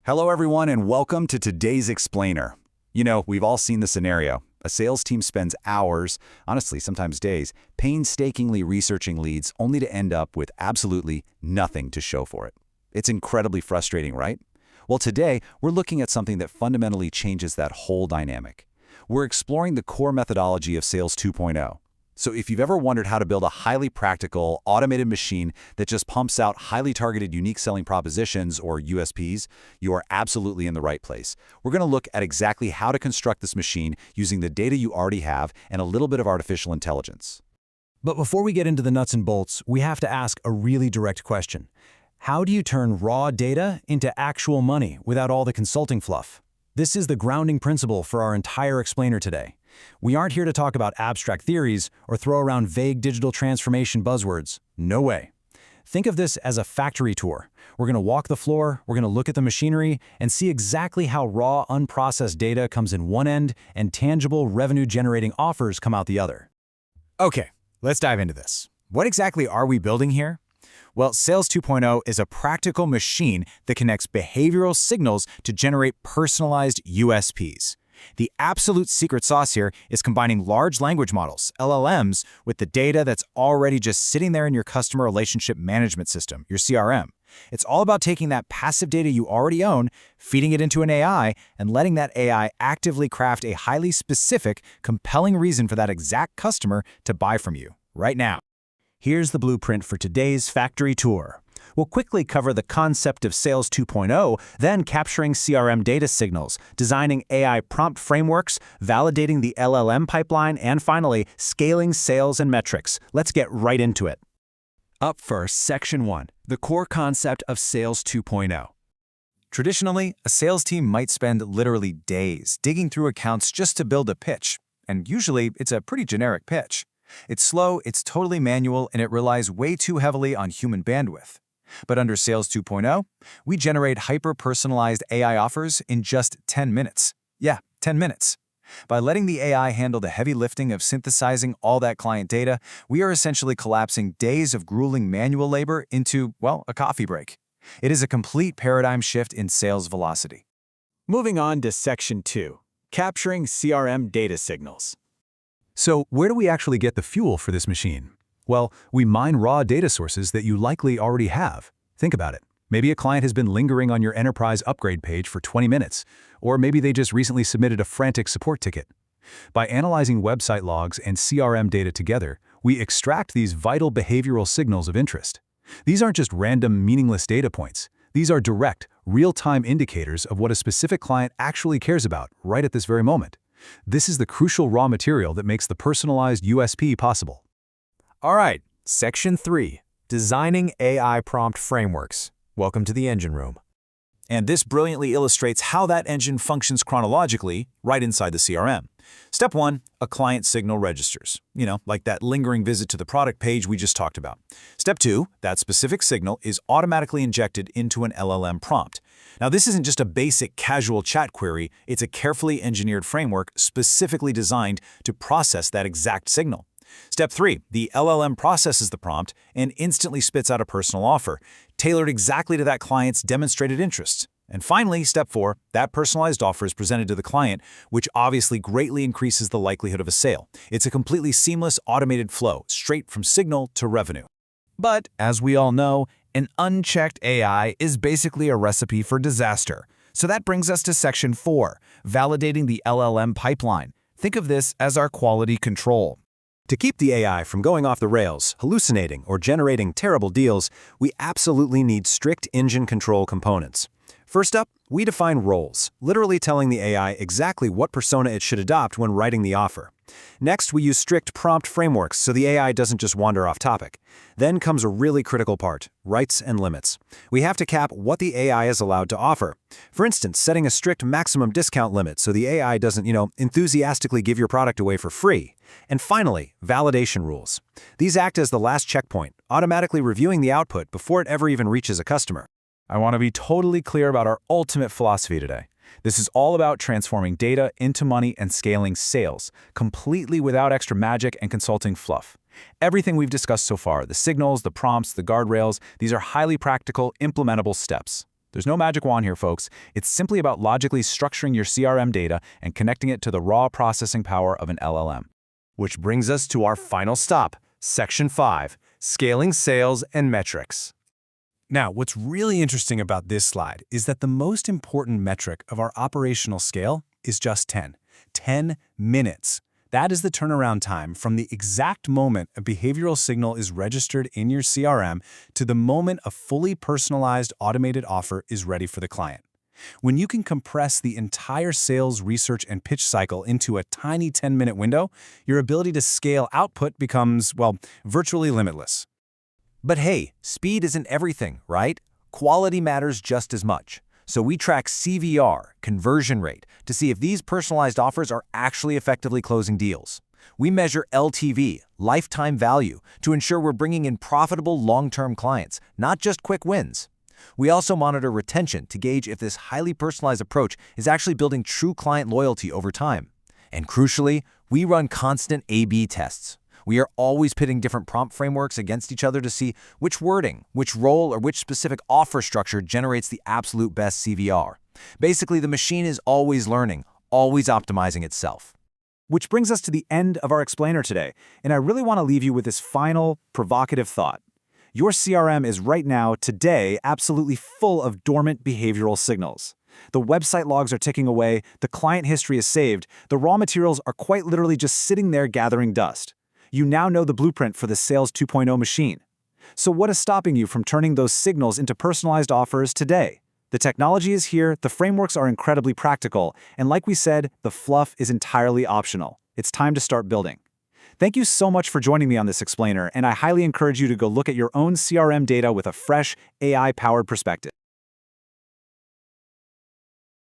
Hello, everyone, and welcome to today's Explainer. You know, we've all seen the scenario. A sales team spends hours, honestly, sometimes days, painstakingly researching leads only to end up with absolutely nothing to show for it. It's incredibly frustrating, right? Well, today, we're looking at something that fundamentally changes that whole dynamic. We're exploring the core methodology of Sales 2.0. So if you've ever wondered how to build a highly practical, automated machine that just pumps out highly targeted unique selling propositions, or USPs, you are absolutely in the right place. We're going to look at exactly how to construct this machine using the data you already have and a little bit of artificial intelligence. But before we get into the nuts and bolts, we have to ask a really direct question. How do you turn raw data into actual money without all the consulting fluff? This is the grounding principle for our entire explainer today. We aren't here to talk about abstract theories or throw around vague digital transformation buzzwords. No way. Think of this as a factory tour. We're going to walk the floor, we're going to look at the machinery, and see exactly how raw, unprocessed data comes in one end and tangible, revenue-generating offers come out the other. Okay, let's dive into this. What exactly are we building here? Well, Sales 2.0 is a practical machine that connects behavioral signals to generate personalized USPs. The absolute secret sauce here is combining large language models, LLMs, with the data that's already just sitting there in your customer relationship management system, your CRM. It's all about taking that passive data you already own, feeding it into an AI, and letting that AI actively craft a highly specific, compelling reason for that exact customer to buy from you, right now. Here's the blueprint for today's factory tour. We'll quickly cover the concept of Sales 2.0, then capturing CRM data signals, designing AI prompt frameworks, validating the LLM pipeline, and finally, scaling sales and metrics. Let's get right into it. Up first, Section 1, the core concept of Sales 2.0. Traditionally, a sales team might spend literally days digging through accounts just to build a pitch, and usually it's a pretty generic pitch. It's slow, it's totally manual, and it relies way too heavily on human bandwidth. But under Sales 2.0, we generate hyper-personalized AI offers in just 10 minutes. Yeah, 10 minutes. By letting the AI handle the heavy lifting of synthesizing all that client data, we are essentially collapsing days of grueling manual labor into, well, a coffee break. It is a complete paradigm shift in sales velocity. Moving on to Section 2, capturing CRM data signals. So where do we actually get the fuel for this machine? Well, we mine raw data sources that you likely already have. Think about it. Maybe a client has been lingering on your enterprise upgrade page for 20 minutes, or maybe they just recently submitted a frantic support ticket. By analyzing website logs and CRM data together, we extract these vital behavioral signals of interest. These aren't just random, meaningless data points. These are direct, real-time indicators of what a specific client actually cares about right at this very moment. This is the crucial raw material that makes the personalized USP possible. All right, Section 3, designing AI prompt frameworks. Welcome to the engine room. And this brilliantly illustrates how that engine functions chronologically right inside the CRM. Step 1, a client signal registers. Like that lingering visit to the product page we just talked about. Step 2, that specific signal is automatically injected into an LLM prompt. Now, this isn't just a basic casual chat query, it's a carefully engineered framework specifically designed to process that exact signal. Step 3, the LLM processes the prompt and instantly spits out a personal offer, tailored exactly to that client's demonstrated interests. And finally, Step 4, that personalized offer is presented to the client, which obviously greatly increases the likelihood of a sale. It's a completely seamless, automated flow, straight from signal to revenue. But, as we all know, an unchecked AI is basically a recipe for disaster. So that brings us to Section 4, validating the LLM pipeline. Think of this as our quality control. To keep the AI from going off the rails, hallucinating, or generating terrible deals, we absolutely need strict engine control components. First up, we define roles, literally telling the AI exactly what persona it should adopt when writing the offer. Next, we use strict prompt frameworks so the AI doesn't just wander off topic. Then comes a really critical part, rights and limits. We have to cap what the AI is allowed to offer. For instance, setting a strict maximum discount limit so the AI doesn't, enthusiastically give your product away for free. And finally, validation rules. These act as the last checkpoint, automatically reviewing the output before it ever even reaches a customer. I want to be totally clear about our ultimate philosophy today. This is all about transforming data into money and scaling sales, completely without extra magic and consulting fluff. Everything we've discussed so far, the signals, the prompts, the guardrails, these are highly practical, implementable steps. There's no magic wand here, folks. It's simply about logically structuring your CRM data and connecting it to the raw processing power of an LLM. Which brings us to our final stop, Section 5, Scaling Sales and Metrics. Now, what's really interesting about this slide is that the most important metric of our operational scale is just 10 minutes. That is the turnaround time from the exact moment a behavioral signal is registered in your CRM to the moment a fully personalized automated offer is ready for the client. When you can compress the entire sales, research, and pitch cycle into a tiny 10-minute window, your ability to scale output becomes, well, virtually limitless. But hey, speed isn't everything, right? Quality matters just as much. So we track CVR, conversion rate, to see if these personalized offers are actually effectively closing deals. We measure LTV, lifetime value, to ensure we're bringing in profitable long-term clients, not just quick wins. We also monitor retention to gauge if this highly personalized approach is actually building true client loyalty over time. And crucially, we run constant A/B tests. We are always pitting different prompt frameworks against each other to see which wording, which role, or which specific offer structure generates the absolute best CVR. Basically, the machine is always learning, always optimizing itself. Which brings us to the end of our explainer today, and I really want to leave you with this final, provocative thought. Your CRM is right now, today, absolutely full of dormant behavioral signals. The website logs are ticking away, the client history is saved, the raw materials are quite literally just sitting there gathering dust. You now know the blueprint for the Sales 2.0 machine. So what is stopping you from turning those signals into personalized offers today? The technology is here, the frameworks are incredibly practical, and like we said, the fluff is entirely optional. It's time to start building. Thank you so much for joining me on this explainer, and I highly encourage you to go look at your own CRM data with a fresh, AI-powered perspective.